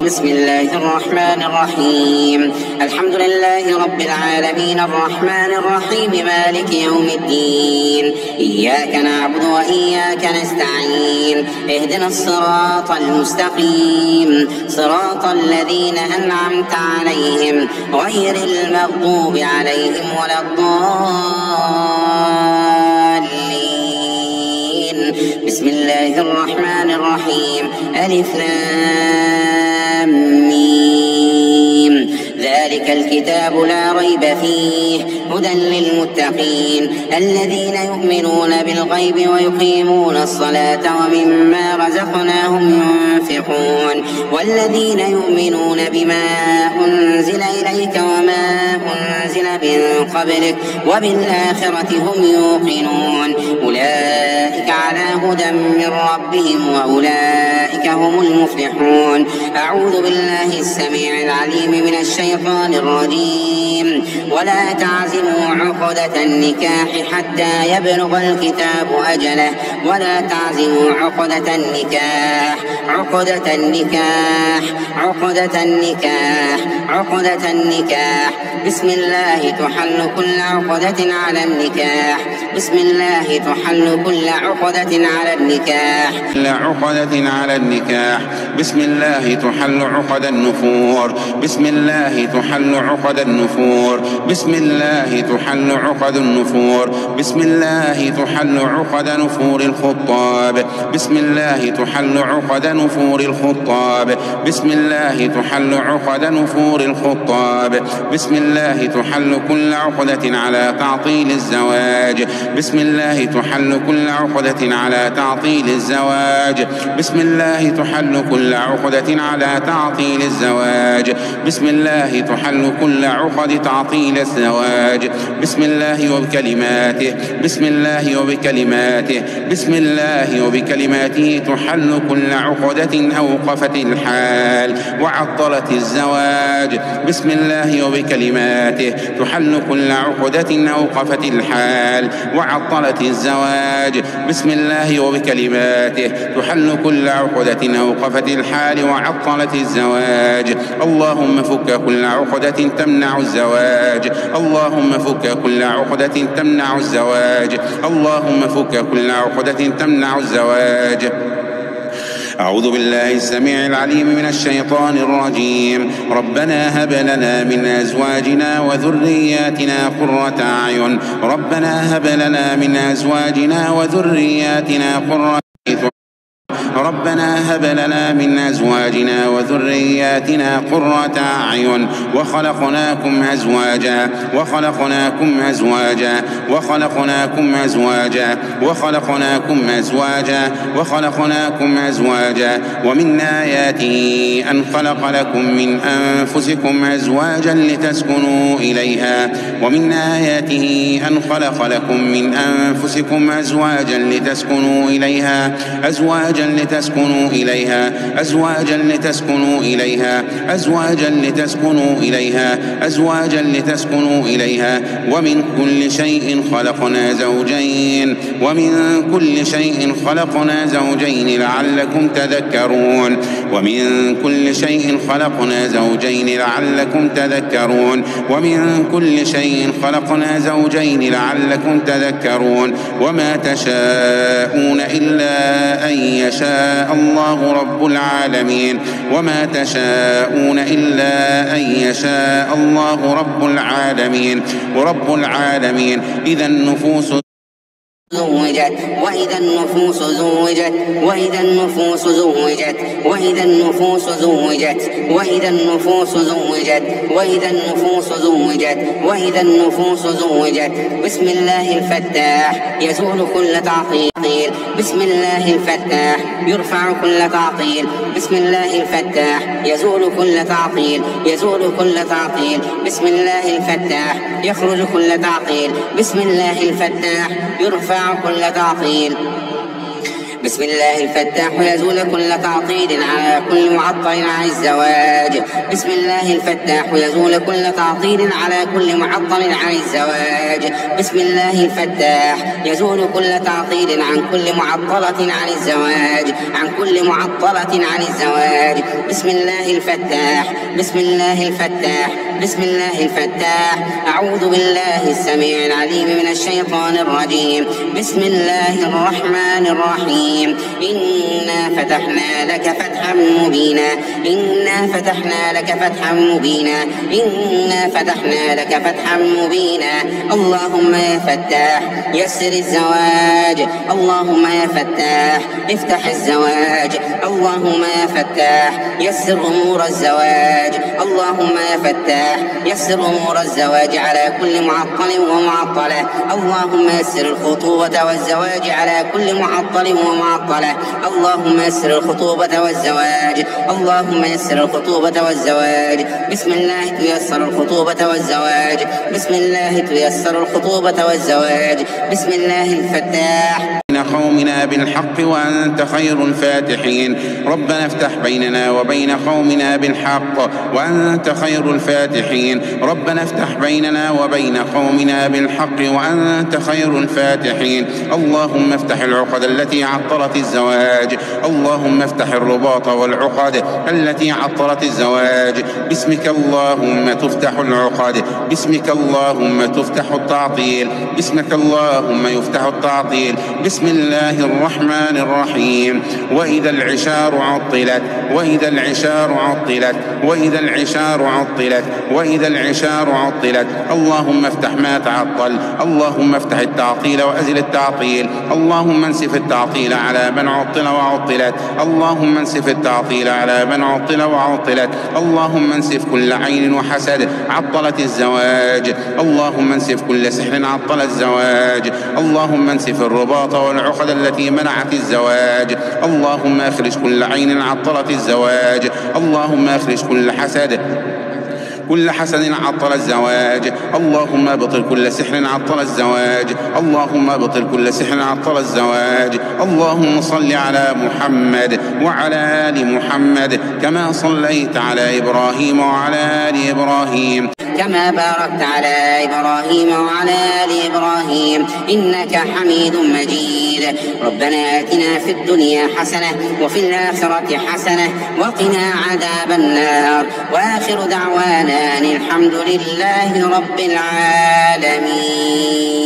بسم الله الرحمن الرحيم. الحمد لله رب العالمين الرحمن الرحيم مالك يوم الدين. إياك نعبد وإياك نستعين. اهدنا الصراط المستقيم صراط الذين أنعمت عليهم غير المغضوب عليهم ولا الضالين. بسم الله الرحمن الرحيم. ألف لام ميم. ذلك الكتاب لا ريب فيه هدى للمتقين الذين يؤمنون بالغيب ويقيمون الصلاة ومما رزقناهم ينفقون والذين يؤمنون بما أنزل إليك وما أنزل من قبلك وبالآخرة هم يوقنون أولئك على هدى من ربهم وأولئك هم المفلحون. أعوذ بالله السميع العليم من الشيطان الرجيم. ولا تعزموا عقدة النكاح حتى يبلغ الكتاب أجله. ولا تعزموا عقدة النكاح عقدة النكاح عقدة النكاح عقدة النكاح. بسم الله تحل كل عقدة على النكاح. بسم الله تحل كل عقدة على النكاح. عقدة على النكاح. بسم الله تحل عقد النفور. بسم الله تحل عقد النفور. بسم الله تحل عقد النفور. بسم الله تحل عقد نفور الخطاب. بسم الله تحل عقد نفور الخطاب. بسم الله تحل عقد نفور الخطاب. بسم الله تحل كل عقدة على تعطيل الزواج. بسم الله تحل كل عقدة على تعطيل الزواج. بسم الله تحل كل عقدة على تعطيل الزواج. بسم الله تحل كل عقد تعطيل الزواج. بسم الله وبكلماته. بسم الله وبكلماته. بسم الله وبكلماته تحل كل عقدة أوقفت الحال وعطلت الزواج. بسم الله وبكلماته تحل كل عقدة أوقفت الحال وعطلت الزواج. بسم الله وبكلماته تحل كل عقدة أوقفت الحال وعطلت الزواج. اللهم فك كل عقدة تمنع الزواج. اللهم فك كل عقدة تمنع الزواج. اللهم فك كل عقدة تمنع الزواج. أعوذ بالله السميع العليم من الشيطان الرجيم. ربنا هب لنا من أزواجنا وذرياتنا قرة أعين. ربنا هب لنا من أزواجنا وذرياتنا قرة أعين. ربنا هب لنا من أزواجنا وذرياتنا قرة أعين وخلقناكم أزواجا وخلقناكم أزواجا وخلقناكم أزواجا وخلقناكم أزواجا وخلقناكم أزواجا. ومن آياته أن خلق لكم من أنفسكم أزواجا لتسكنوا إليها. ومن آياته أن خلق لكم من أنفسكم أزواجا لتسكنوا إليها. أزواجا لتسكنوا إليها. أزواجا لتسكنوا إليها. أزواجا لتسكنوا إليها. أزواجا لتسكنوا إليها. ومن كل شيء خلقنا زوجين. ومن كل شيء خلقنا زوجين لعلكم تذكرون. ومن كل شيء خلقنا زوجين لعلكم تذكرون. ومن كل شيء خلقنا زوجين لعلكم تذكرون. وما تشاءون إلا أن يشاء الله رب العالمين. وما تشاءون إلا أن يشاء الله رب العالمين. ورب العالمين إذا النفوس زوجت وإذا النفوس زوجت وإذا النفوس زوجت وإذا النفوس زوجت وإذا النفوس زوجت وإذا النفوس زوجت وإذا النفوس زوجت. بسم الله الفتاح يزول كل تعطيل. بسم الله الفتاح يرفع كل تعطيل. بسم الله الفتاح يزول كل تعطيل. يزول كل تعطيل. بسم الله الفتاح يخرج كل تعطيل. بسم الله الفتاح يرفع كل تعطيل. بسم الله الفتاح يزول كل تعطيل على كل معطل عن الزواج. بسم الله الفتاح يزول كل تعطيل على كل معطل عن الزواج. بسم الله الفتاح يزول كل تعطيل عن كل معطلة عن الزواج، عن كل معطلة عن الزواج. بسم الله الفتاح، بسم الله الفتاح، بسم الله الفتاح. أعوذ بالله السميع العليم من الشيطان الرجيم. بسم الله الرحمن الرحيم. إنا فتحنا لك فتحا مبينا، إنا فتحنا لك فتحا مبينا، إنا فتحنا لك فتحا مبينا. اللهم يا فتاح يسر الزواج، اللهم يا فتاح افتح الزواج، اللهم يا فتاح يسر أمور الزواج، اللهم يا فتاح يسر أمور الزواج على كل معطل ومعطلة. اللهم يسر الخطوبة والزواج على كل معطل ومعطلة. اللهم يسر الخطوبة والزواج، اللهم يسر الخطوبة والزواج. بسم الله تيسر الخطوبة والزواج، بسم الله تيسر الخطوبة والزواج. بسم الله الفتاح. قومنا بالحق وأنت خير الفاتحين. ربنا افتح بيننا وبين قومنا بالحق وأنت خير الفاتحين. ربنا افتح بيننا وبين قومنا بالحق وأنت خير الفاتحين. اللهم افتح العقد التي عطلت الزواج، اللهم افتح الرباط والعقد التي عطلت الزواج. باسمك اللهم تفتح العقد، باسمك اللهم تفتح التعطيل، باسمك اللهم يفتح التعطيل. بسم الله الرحمن الرحيم. وإذا العشار عطلت، وإذا العشار عطلت، وإذا العشار عطلت، وإذا العشار عطلت. اللهم افتح ما تعطل، اللهم افتح التعطيل وأزل التعطيل. اللهم انسف التعطيل على من عطل وعطلت، اللهم انسف التعطيل على من عطل وعطلت. اللهم انسف كل عين وحسد عطلت الزواج، اللهم انسف كل سحر عطل الزواج. اللهم انسف الرباط والعقد التي منعت الزواج. اللهم اخرج كل عين عطلت الزواج. اللهم اخرج كل حسد، كل حسد عطل الزواج. اللهم ابطل كل سحر عطل الزواج. اللهم ابطل كل سحر عطل الزواج. اللهم صل على محمد وعلى آل محمد كما صليت على إبراهيم وعلى آل إبراهيم، كما باركت على إبراهيم وعلى آل إبراهيم إنك حميد مجيد. ربنا آتنا في الدنيا حسنة وفي الآخرة حسنة وقنا عذاب النار. وآخر دعوانا الحمد لله رب العالمين.